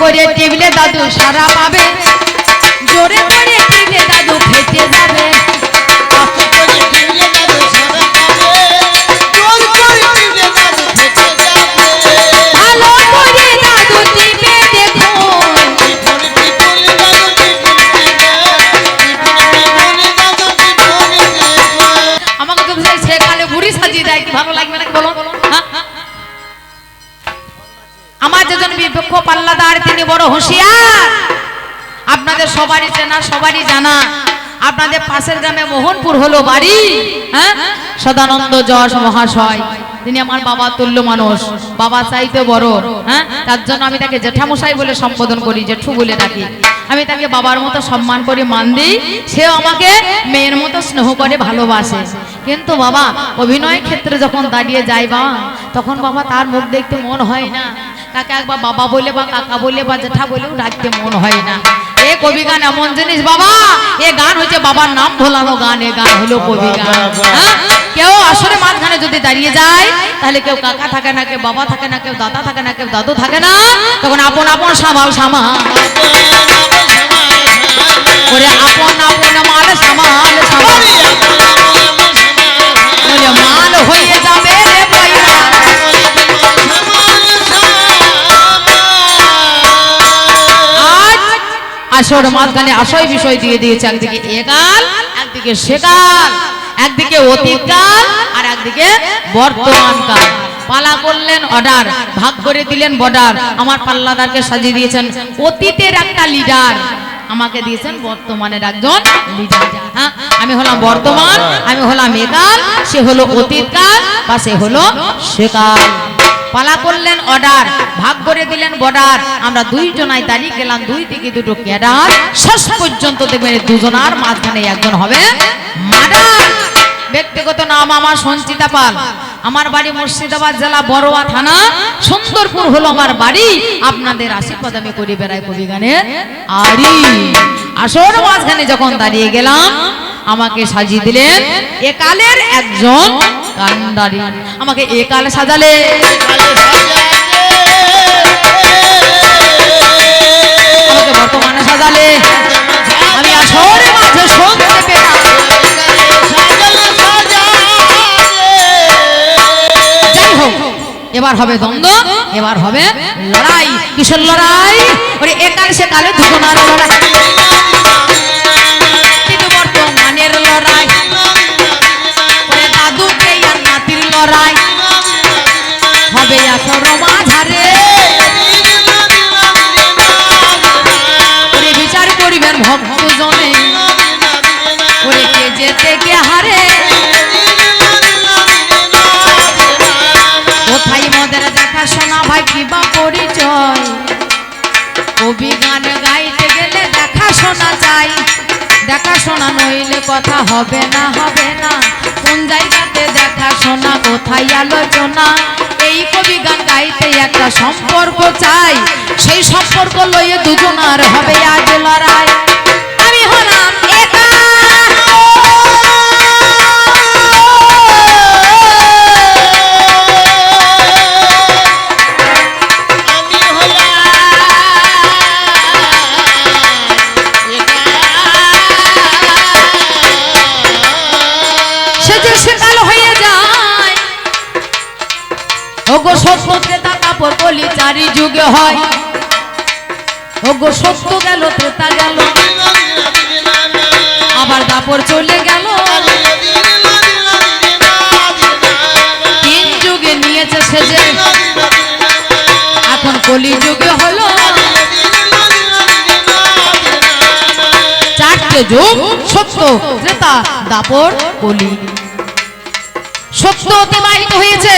করে টিপলে দাদু সারা পাবে, জোরে করে টিপলে দাদু ফেটে যাবে। ভালো করে দাদু টিপে দেখুন, আমাকে তো সেকালে বুড়ি সাজিয়ে দেয়, কি ভালো লাগবে নাকি বলো? আমার যেজন বিপক্ষ পাল্লাদার তিনি বড় হুঁশিয়ার, আপনাদের সবারই চেনা সবারই জানা। আপনাদের পাশের গ্রামে মোহনপুর হলো বাড়ি, হ্যাঁ, সদানন্দ যশ মহাশয়, তিনি আমার বাবা তুল্য মানুষ, বাবা চাইতে বড়, হ্যাঁ, তার জন্য আমি তাকে জেঠামশাই বলে সম্বোধন করি, জেঠু বলে ডাকি। আমি তাকে বাবার মতো সম্মান করি, মান দিই, সেও আমাকে মেয়ের মতো স্নেহ করে, ভালোবাসে। কিন্তু বাবা অভিনয় ক্ষেত্রে যখন দাঁড়িয়ে যায় বাবা, তখন বাবা তার মুখ দেখতে মন হয় না, তাকে একবার বাবা বলে বা কাকা বলে বা জেঠা বলেও ডাকতে মন হয় না। এ কবি গান এমন জিনিস বাবা, এ গান হচ্ছে বাবার নাম ভোলানো গান, এ গান হলো কবি গান। কেউ আসরে মাঝখানে যদি দাঁড়িয়ে যায়, তাহলে কেউ কাকা থাকে না, কেউ বাবা থাকে না, কেউ দাদা থাকে না, কেউ দাদু থাকে না, তখন আপন আপন সামাল সামা ওরে আপন আপন মাল সামাল সামাল মাল হয়ে যাবে রে বইরা। আসর মাঝখানে আশয় বিষয় দিয়ে দিয়েছে, একদিকে একাল, একদিকে সেকাল, একদিকে অতীতকাল আর একদিকে বর্তমান কাল। পালা করলেন অর্ডার, ভাগ করে দিলেন বর্ডার। আমার পাল্লাদারকে সাজিয়ে দিয়েছেন অতীতের একটা লিডার, আমাকে দিয়েছেন বর্তমানের একজন লিডার। হ্যাঁ, আমি হলাম বর্তমান, আমি হলাম একাল, সে হলো অতীতকাল বা সে হলো সেকাল। পালা করলেন অর্ডার, ভাগ করে দিলেন বর্ডার। আমরা দুইজনাই দাঁড়িয়ে গেলাম, দুই দিকে দুটো ক্যাডার। শেষ পর্যন্ত দেখবেন দুজনার মাঝখানে একজন হবে মার্ডার। ব্যক্তিগত নাম আমার সঞ্চিতা পাল, আমার বাড়ি মুর্শিদাবাদ জেলা বড়োয়া থানা, সুন্দরপুর হলো আমার বাড়ি। আপনাদের আশীর্বাদ আমি করি বেড়াই কবি গানের আরি। আসর মাঝখানে যখন দাঁড়িয়ে গেলাম, আমাকে সাজিয়ে দিলেন একালের একজন কান্ডারি। আমাকে একালে সাজালে, আমাকে বর্তমানে সাজালে, আমি আসরে মাঝে শুনতে পেলাম। যাই হোক, এবার হবে দ্বন্দ্ব, এবার হবে লড়াই। কিসের লড়াই? ওরে একাল সেকালে দুজনার লড়াই, কিন্তু বর্তমানের লড়াই, ওরে দাদুকে আর নাতির লড়াই হবে আসর মাঝারে। ওরে বিচার করিবেন ভক্ত জনে, ওরে কে যেতে কে হারে, কোথায় মদের দেখাশোনা ভাই কিবা পরিচয়। কবি গান গাইতে গেলে দেখাশোনা চাই, দেখাশোনা নইলে কথা হবে না, হবে না। কোন জায়গাতে দেখাশোনা, কোথায় আলোচনা। এই কবি গান গাইতে একটা সম্পর্ক চাই, সেই সম্পর্ক লইয়ে দুজনার হবে আজ লড়াই। আমি হলাম একা, সত্য ত্রেতা কাপড় কলি চারি যুগে হয়। ওগো সত্য গেল, ত্রেতা গেল, আবার দাপর চলে গেল। তিন যুগে নিয়েছে সেজে, এখন কলি যুগে হলো। চারটে যুগ, সত্য ত্রেতা দাপর কলি। সত্য অতিবাহিত হয়েছে,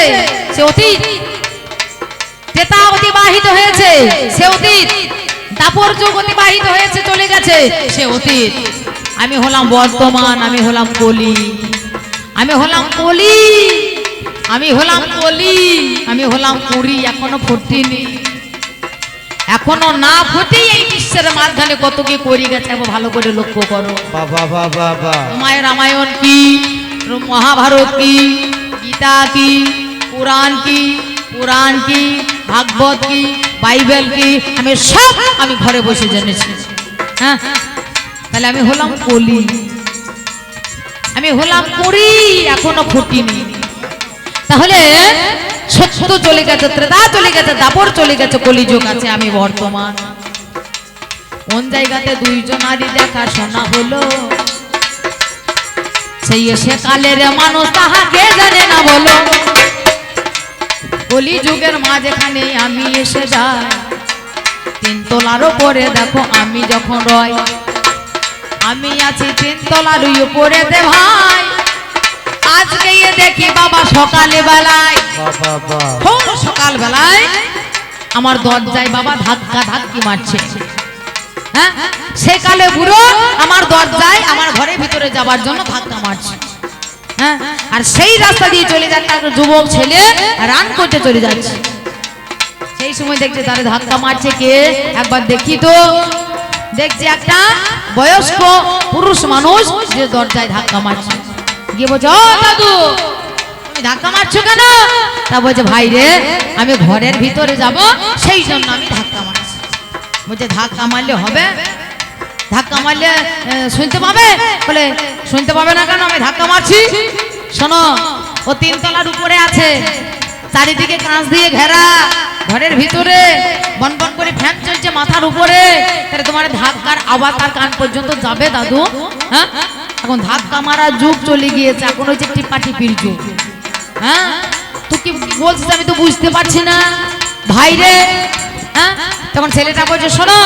সে অতীত। ত্রেতা অতিবাহিত হয়েছে, সে অতীত। দাপর যুগ অতিবাহিত হয়েছে, চলে গেছে, সে অতীত। আমি হলাম বর্তমান, আমি হলাম কলি, আমি হলাম কলি, আমি হলাম কলি, আমি হলাম কুড়ি, এখনো ফুটিনি। এখনো না ফুটি এই বিশ্বের মাঝখানে কত কি করি গেছে, ভালো করে লক্ষ্য করো। মায়ের রামায়ণ কি, মহাভারত কি, গীতা কি, পুরাণ কি, পুরাণ কি, ভাগবত কি, বাইবেল কি আমি সব আমি ঘরে বসে জেনেছি। হ্যাঁ, তাহলে আমি হলাম কলি, আমি হলাম কুড়ি, এখনো ফুটিনি। তাহলে সত্য চলে গেছে, ত্রেতা চলে গেছে, দাপর চলে গেছে, কলিযুগ আছে আমি বর্তমান। কোন জায়গাতে দুইজনারই দেখা শোনা হলো, সেই সে কালের মানুষ তাহাকে জানে না বলো। কলিযুগের মাঝখানে আমি এসে যাই, তিন তলার উপরে দেখো আমি যখন রয়, আমি আছি তিন তলার উপরেতে ভাই। আজকে দেখি বাবা সকালে বেলায়, সকাল বেলায় আমার দরজায় বাবা ধাক্কা ধাক্কি মারছে। হ্যাঁ, সেকালে বুড়ো আমার দরজায় আমার ঘরের ভিতরে যাবার জন্য ধাক্কা মারছে। হ্যাঁ, আর সেই রাস্তা দিয়ে চলে যাচ্ছে একটা যুবক ছেলে রান করতে চলে যাচ্ছে। সেই সময় দেখছে তারে ধাক্কা মারছে কে, একবার দেখি তো। দেখছে একটা বয়স্ক পুরুষ মানুষ যে দরজায় ধাক্কা মারছে। গিয়ে বলছে, ও দাদু তুমি ধাক্কা মারছো কেন? তা বলছে, ভাই রে আমি ঘরের ভিতরে যাব, সেই জন্য আমি ধাক্কা মারছি। বলছে, ধাক্কা মারলে হবে? ধাক্কা মারলে শুনতে পাবে? বলে, শুনতে পাবে না কেন, আমি ধাক্কা মারছি। শোনো, ও তিন তলার উপরে আছে, চারিদিকে কাঁচ দিয়ে ঘেরা, ঘরের ভিতরে বনবন করে ফ্যান চলছে মাথার উপরে। তাহলে তোমার ধাক্কার আওয়াজ তার কান পর্যন্ত যাবে দাদু? হ্যাঁ, এখন ধাক্কা মারার যুগ চলে গিয়েছে, এখন হচ্ছে টিপা টিপির যুগ। হ্যাঁ, তুই কি বলছিস আমি তো বুঝতে পারছি না ভাই রে। হ্যাঁ, তখন ছেলেটা বলছে, শোনো,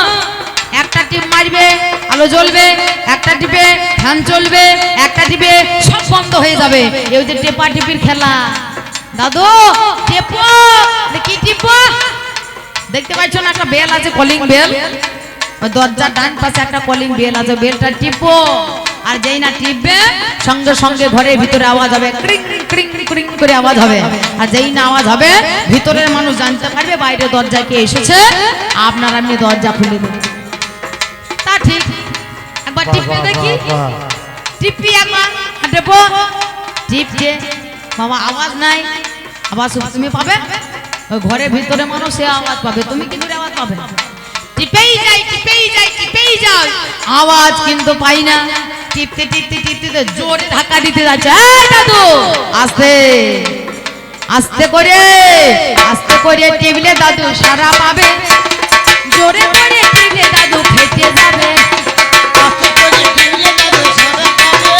একটা টিপ মারবে আলো জ্বলবে, একটা টিপে ফ্যান চলবে, একটা টিপে সব বন্ধ হয়ে যাবে। এই যে টেপা টিপির খেলা। দাদু টেপো, কি টিপো? দেখতে পাচ্ছ না একটা বেল আছে, কলিং বেল, ওই দরজার ডান পাশে একটা কলিং বেল আছে, বেলটা টিপো। আর যেই না টিপবে সঙ্গে সঙ্গে ঘরের ভিতরে আওয়াজ হবে, ক্রিং ক্রিং ক্রিং করে আওয়াজ হবে। আর যেই না আওয়াজ হবে ভিতরের মানুষ জানতে পারবে বাইরে দরজায় কে এসেছে, আপনার আমি দরজা খুলে দেব। তা ঠিক, একবার টিপে দেখি, টিপি একবার টেপো, টিপছে বাবা আওয়াজ নাই। আওয়াজ তুমি পাবে, ওই ঘরের ভিতরে মানুষ সে আওয়াজ পাবে, তুমি কি করে আওয়াজ পাবে? টিপেই যাই টিপেই যাই টিপেই যাও, আওয়াজ কিন্তু পাই না। টিপতে টিপতে টিপতে জোরে ধাক্কা দিতে যাচ্ছে, এই দাদু আস্তে আস্তে করে, আস্তে করে টিপলে দাদু সারা পাবে, জোরে করে টিপলে দাদু ফেটে যাবে। আস্তে করে টিপলে দাদু সারা পাবে,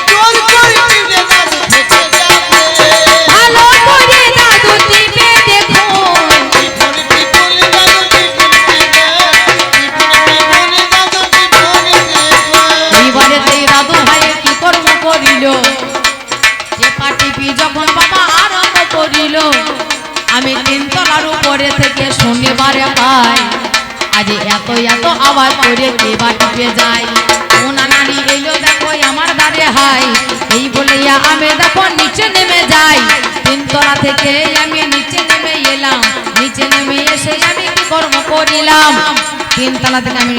জোর করে টিপলে দাদু ফেটে যাবে। ভালো করে দাদু টিপে দেখো, এইবারে সেই দাদু ভাইয়ের কি কর্ম করিল, টেপা টিপি যখন বাবা আরম্ভ করিল, আমি তিন তলার উপরে থেকে শনিবারে পাই, আজ এত এত আওয়াজ করে টেপা টিপে যায়। ওনা নারী এলো দেখো আমার দ্বারে হাই, এই বলিয়া আমি দেখো নিচে নেমে যাই। তিন তলা থেকে আমি নিচে নেমে এলাম, নিচে নেমে এসে আমি কি কর্ম করিলাম, তিন তলা থেকে আমি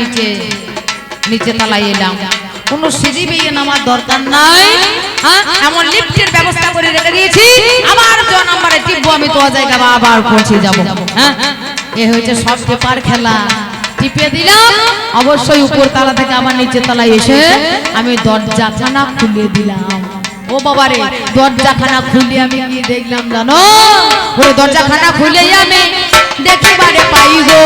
নিচে তলায় এলাম। কোনো সিঁড়ি বেয়ে নামার দরকার নাই। হ্যাঁ, এমন লিফটের ব্যবস্থা করে রেখে দিয়েছি, আমার জ নাম্বারে টিপবো, আমি তো জায়গা আবার পৌঁছে যাব। হ্যাঁ, এ হয়েছে সব টেপার খেলা। টিপে দিলাম, অবশ্যই উপর তলা থেকে আমার নিচে তলায় এসে আমি দরজাখানা খুলে দিলাম। ও বাবারে, দরজাখানা খুলে আমি কি দেখলাম জানো? ওই দরজাখানা খুলেই আমি দেখিবারে পাই গো,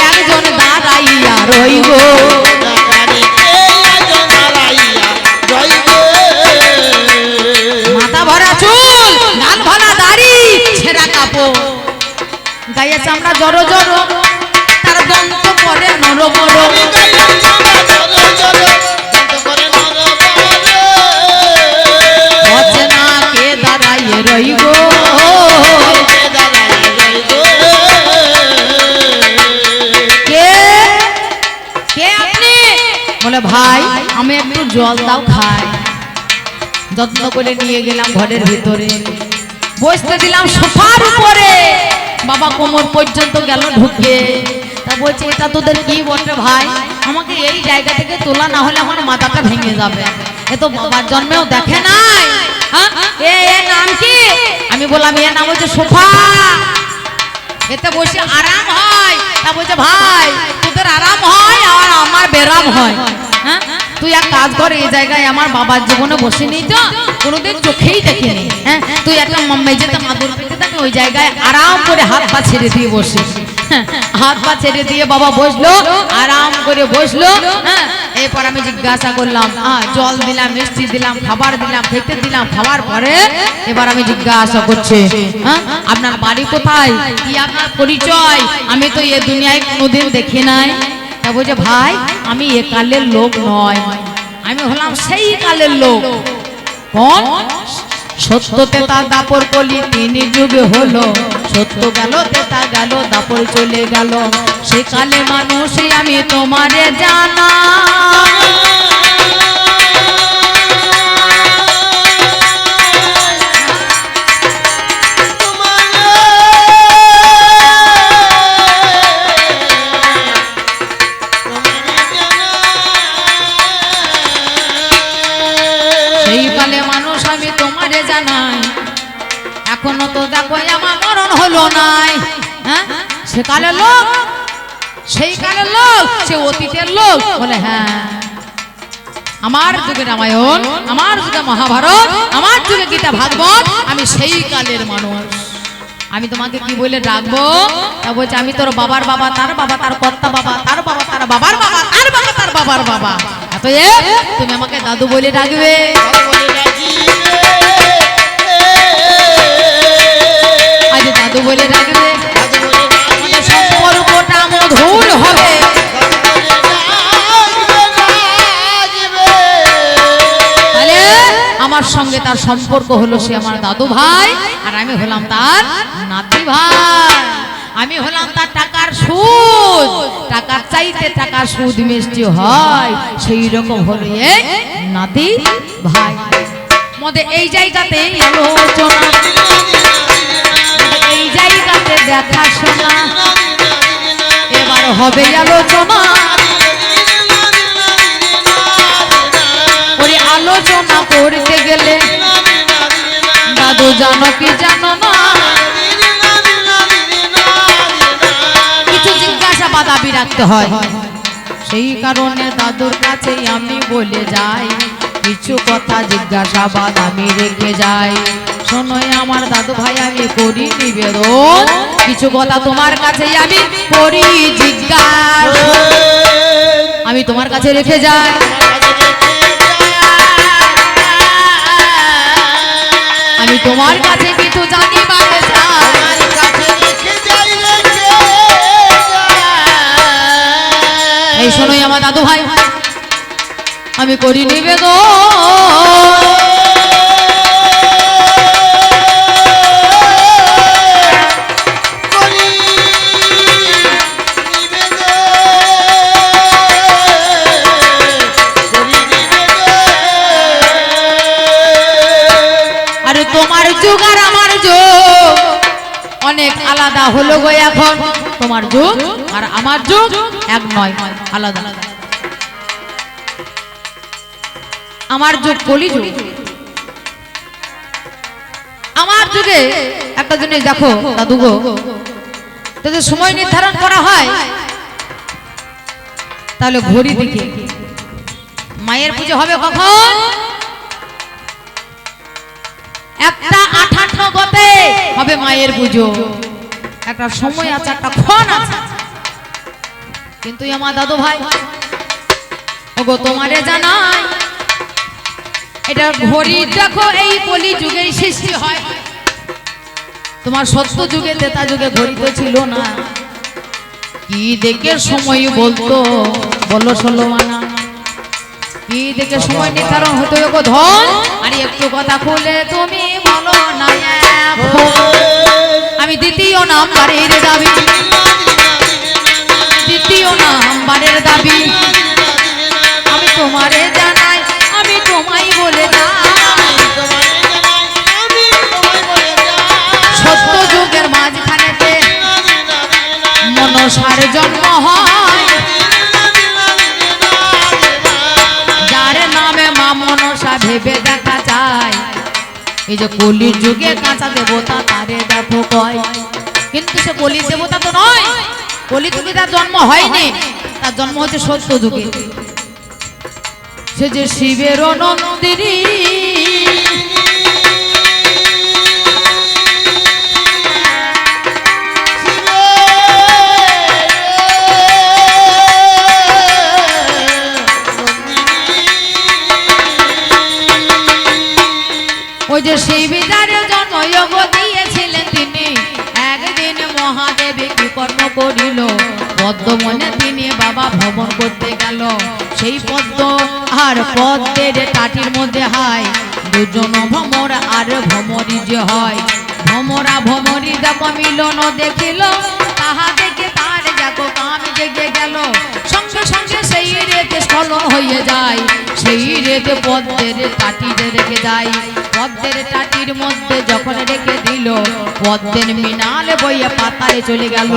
একজন দাঁড়াইয়া রইব, মাথা ভরা চুল, লাল ভালা দাড়ি, ছেঁড়া কাপড়, গায়ে চামড়া জড়ো জড়ো, তার দন্ত করে নর বড়, না কে দাঁড়াইয়ে রইব, বলে ভাই আমি একটু জল দাও খাই। যত্ন করে নিয়ে গেলাম ঘরের ভিতরে, বসতে দিলাম সোফার উপরে। বাবা কোমর পর্যন্ত গেল ঢুকে। তা বলছে এটা তোদের কি বটে ভাই, আমাকে এই জায়গা থেকে তোলা না হলে আমার মাথাটা ভেঙে যাবে। এ তো বাবার জন্মেও দেখে নাই। হ্যাঁ, এ নাম কি? আমি বললাম এর নাম হচ্ছে সোফা, এতে বসে আরাম হয়। তা বলছে ভাই তোদের আরাম হয় আর আমার বেরাম হয়। হ্যাঁ, তুই এক কাজ কর, এই জায়গায় আমার বাবার জীবনে বসে নি তো কোনোদিন চোখেই দেখিনি। হ্যাঁ, তুই একটা মেঝেতে মাদুর পেতে থাকি, ওই জায়গায় আরাম করে হাত পা ছেড়ে দিয়ে বসে। হাত পা ছেড়ে দিয়ে বাবা বসলো, আরাম করে বসলো। হ্যাঁ, এরপর আমি জিজ্ঞাসা করলাম, জল দিলাম, মিষ্টি দিলাম, খাবার দিলাম, খেতে দিলাম। খাওয়ার পরে এবার আমি জিজ্ঞাসা করছি, হ্যাঁ আপনার বাড়ি কোথায়, কি আপনার পরিচয়? আমি তো এ দুনিয়ায় কোনোদিন দেখি নাই। তা বলছে ভাই আমি এ কালের লোক নয়, আমি হলাম সেই কালের লোক। কোন? সত্য তেতা দাপর কলি তিনি যুগে হলো, সত্য গেল তেতা গেল দাপর চলে গেল, সে কালে মানুষই আমি তোমারে জানা। এখনো তো দেখো আমার মরণ হলো নাই। হ্যাঁ, সে কালের লোক, সেই কালের লোক, সে অতীতের লোক বলে। হ্যাঁ, আমার যুগে রামায়ণ, আমার যুগে মহাভারত, আমার যুগে গীতা ভাগবত, আমি সেই কালের মানুষ। আমি তোমাকে কি বলে ডাকবো? তা বলছে আমি তোর বাবার বাবা, তার বাবা, তার কর্তা বাবা, তার বাবা, তার বাবার বাবা, তার বাবা, তার বাবার বাবা। তুমি আমাকে দাদু বলে ডাকবে। দাদু বলে ডাকবে, সম্পর্কটা মধুর হবে। তাহলে আমার সঙ্গে তার সম্পর্ক হলো, সে আমার দাদু ভাই আর আমি হলাম তার নাতি ভাই। আমি হলাম তার টাকার সুদ, টাকার চাইতে টাকার সুদ মিষ্টি হয়, সেই রকম হলো এই নাতি ভাই। মধ্যে এই জায়গাতে আলোচনা, এই জায়গাতে দেখা শোনা, এবার হবে আলোচনা। ওই আলোচনা করতে গেলে দাদু জানো কি জানো না, কিছু জিজ্ঞাসাবাদ দাবি রাখতে হয়। সেই কারণে দাদুর কাছে আমি বলে যাই, কিছু কথা জিজ্ঞাসাবাদ আমি রেখে যাই। শোনোই আমার দাদু ভাই, আমি করি নিবেদন, কিছু কথা তোমার কাছে আমি করি জিজ্ঞাসা, আমি তোমার কাছে রেখে যাই। আমি তোমার কাছে কিছু জানিবার চাই। এই শোনোই আমার দাদু ভাই, আমি করি নিবেদন, তোমার যুগ আর আমার যুগ অনেক আলাদা হলো গো এখন। তোমার যুগ আর আমার যুগ এক নয়, আলাদা। আমার যুগ কলি যুগ। আমার যুগে একটা জিনিস দেখো দাদু গো, যদি সময় নির্ধারণ করা হয় তাহলে ঘড়ি দিকে মায়ের পুজো হবে কখন? একটা 58 গতে হবে মায়ের পুজো, একটা সময় আছে, একটা ক্ষণ আছে। কিন্তু আমার দাদু ভাই ওগো তোমারে জানাই, এটা ঘড়ি দেখো এই কলি যুগেই সৃষ্টি হয়। তোমার সত্য যুগে তেতা যুগে ঘড়ি তো ছিল না। কি দেখে সময় বলতো বলো ষোলোয়ানা, কি দেখে সময় নির্ধারণ হতো গো ধন। আর একটু কথা খুলে তুমি বলো না, আমি দ্বিতীয় নাম্বারের দাবি, দ্বিতীয় নাম্বারের দাবি আমি তোমারে জানাই, আমি তোমায় বলে যাই। সত্য যুগের মাঝখানেতে মনসার জন্ম হয়, যার নামে মা মনসা ভেবে দেখা যায়। এই যে কলির যুগে কাঁচা দেবতা তারে দেখো কয়, কিন্তু সে কলির দেবতা তো নয়, কলি যুগে তার জন্ম হয়নি, তার জন্ম হচ্ছে সত্য যুগে। সে যে শিবের নন্দিনী, ওই যে শিবিদারে জন্মযোগ দিয়েছিলেন তিনি। একদিন মহাদেব কি কর্ম করিল, পদ্মবনে তিনি বাবা ভ্রমণ করতে গেল। সেই পদ্ম আর পদ্মের টাটির মধ্যে হয় দুজন ভ্রমর আর ভ্রমরী যে হয়। ভ্রমরা ভ্রমরী দেখো মিলন দেখিল, তাহা দেখে তার দেখো কাম জেগে গেল। সঙ্গে সঙ্গে সেই রেতে স্খলন হয়ে যায়, সেই রেতে পদ্মের টাটিতে রেখে যায়। পদ্মের টাটির মধ্যে যখন রেখে দিল, পদ্মের মিনাল বইয়ে পাতালে চলে গেল।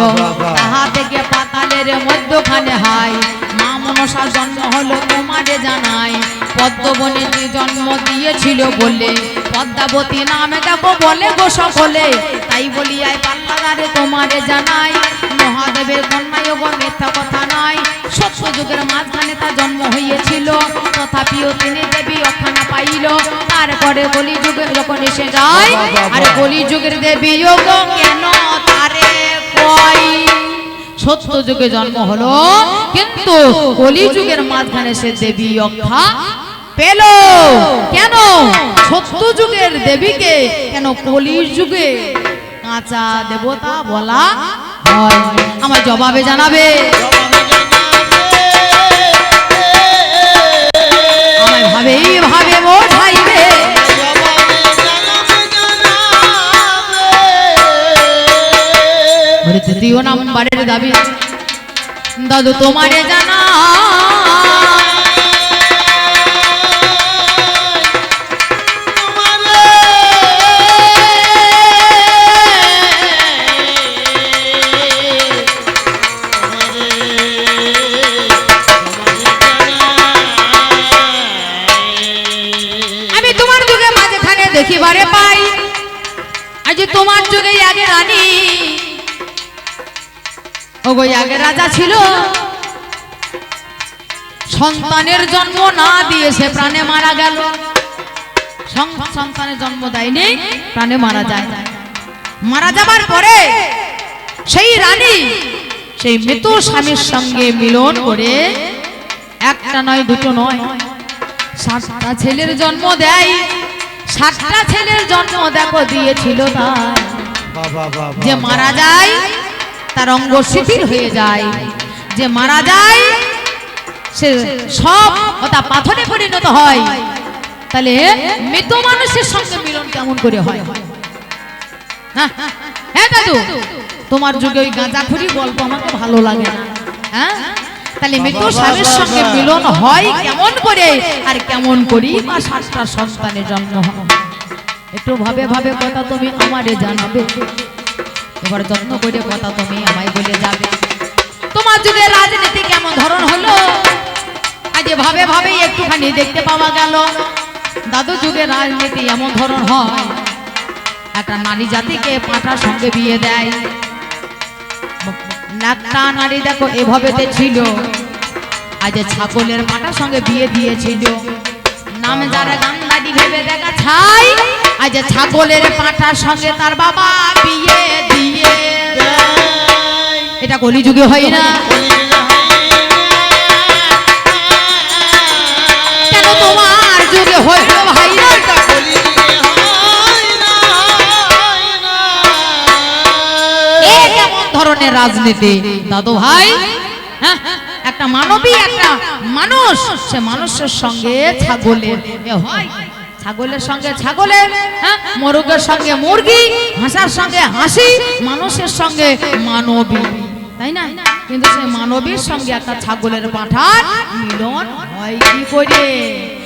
তাহা থেকে পাতালের মধ্যখানে হয় মা মনসার জন্ম হলো তোমারে জানাই। পদ্মবনে জন্ম দিয়েছিল বলে পদ্মাবতী নামে দেখো বলে গো সকলে, তাই বলিয়াই পাল্লাদারে তোমারে জানাই। মহাদেবের কন্যায় গো মিথ্যা কথা নয়, সত্য যুগের মাঝখানে তার জন্ম হয়েছিল, তথাপিও তিনি দেবী অখানা পাইল। তারপরে কলি যুগে যখন এসে যায়, আর কলি যুগের দেবী যোগ কেন তারে কয়। সত্য যুগে জন্ম হলো, কিন্তু কলি যুগের মাঝখানে সে দেবী অক্ষা পেল কেন? সত্য যুগের দেবীকে কেন কলি যুগে কাঁচা দেবতা বলা হয়? আমার জবাবে জানাবে, আমায় ভাবেই ভাবে বোঝাইবে। 3 নম্বরের দাবি দাদু তোমারে জানা। আমি তোমার যুগে মাঝখানে দেখিবারে পাই, আজ তোমার যুগে আগে রানী ওগো আগে রাজা ছিল, সন্তানের জন্ম না দিয়ে সে প্রাণে মারা গেল। সন্তানের জন্ম দেয়নি, প্রাণে মারা যায়। মারা যাবার পরে সেই রানী সেই মৃত স্বামীর সঙ্গে মিলন করে একটা নয় দুটো নয় 7টা ছেলের জন্ম দেয়। 7টা ছেলের জন্ম দেখো দিয়েছিল তার। যে মারা যায় তার অঙ্গ শিথিল হয়ে যায়, যে মারা যায় সে সব ওটা পাথরে পরিণত হয়। তাহলে মৃত মানুষের সঙ্গে মিলন কেমন করে হয়? হ্যাঁ দাদু, তোমার যুগে ওই গাঁজাখুরি গল্প আমাকে ভালো লাগে না। হ্যাঁ, তাহলে মৃত স্বামীর সঙ্গে মিলন হয় কেমন করে, আর কেমন করি বা 7টা সন্তানের জন্ম হয়? একটু ভাবে ভাবে কথা তুমি আমারে জানাবে, এবার যত্ন করে কথা তুমি আমায় বলে যাবে। তোমার যুগে রাজনীতি কেমন ধরন হলো, আজ ভাবে ভাবে একটুখানি দেখতে পাওয়া গেল। দাদু যুগে রাজনীতি এমন ধরন হয়, একটা নারী জাতিকে পাঁঠার সঙ্গে বিয়ে দেয়। একটা নারী দেখো এভাবে ছিল, আজ ছাগলের পাঁঠার সঙ্গে বিয়ে দিয়েছিল। নাম যারা গান্ধারী ভেবে দেখা ছাই, আজ ছাগলের পাঁঠার সঙ্গে তার বাবা বিয়ে দিয়ে। এটা কলিযুগে হয় না? কেন তোমার যুগে হইল ভাই? কেমন ধরনের রাজনীতি দাদু ভাই? একটা মানবী একটা মানুষ, সে মানুষের সঙ্গে ছাগলের হয়, ছাগলের সঙ্গে ছাগলের, মোরগের সঙ্গে মুরগি, হাঁসার সঙ্গে হাসি, মানুষের সঙ্গে মানবী, তাই না? কিন্তু সেই মানবীর সঙ্গে একটা ছাগলের পাঁঠার মিলন হয় কি করে?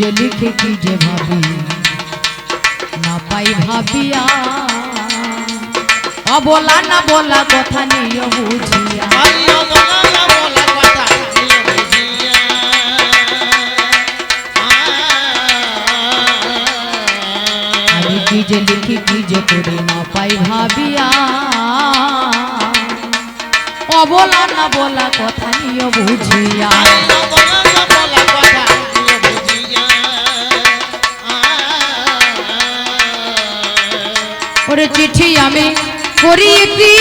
যে লিখে কি যে ভাবি না পাই ভাবিয়া অবলা না বলা কথা নিয়ে বুঝিয়া আমি অবলা না বলা কথা নিয়ে বুঝিয়া আমি কি যে লিখি কি যে করি না পাই ভাবিয়া অবলা না বলা কথা নিয়ে বুঝিয়া আমি অবলা না বলা কথা নিয়ে বুঝিয়া ওরে চিঠি আমি করিতি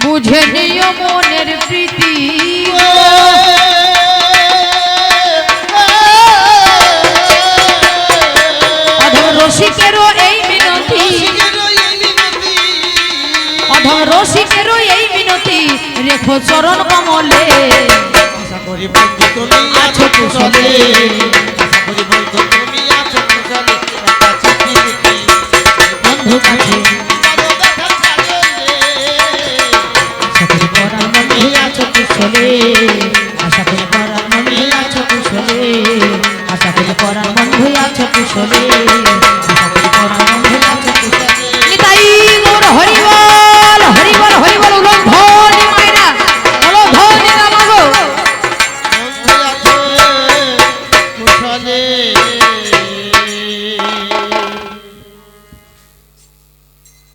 বুঝে নিও মনের প্রীতি অধম রসিকেরও এই মিনতি অধম রসিকেরও এই মিনতি রেখো চরণ কমলে আশা করি বন্ধু তুমি আছো কুশলে আশা করি বন্ধু তুমি আছো কুশলে একটা চিঠি লিখি বন্ধু কাছে আশা করি পরার মনে আছো কুশলে আশা করি পরার মনে আছো কুশলে আশা করি পরার বন্ধু আছো কুশলে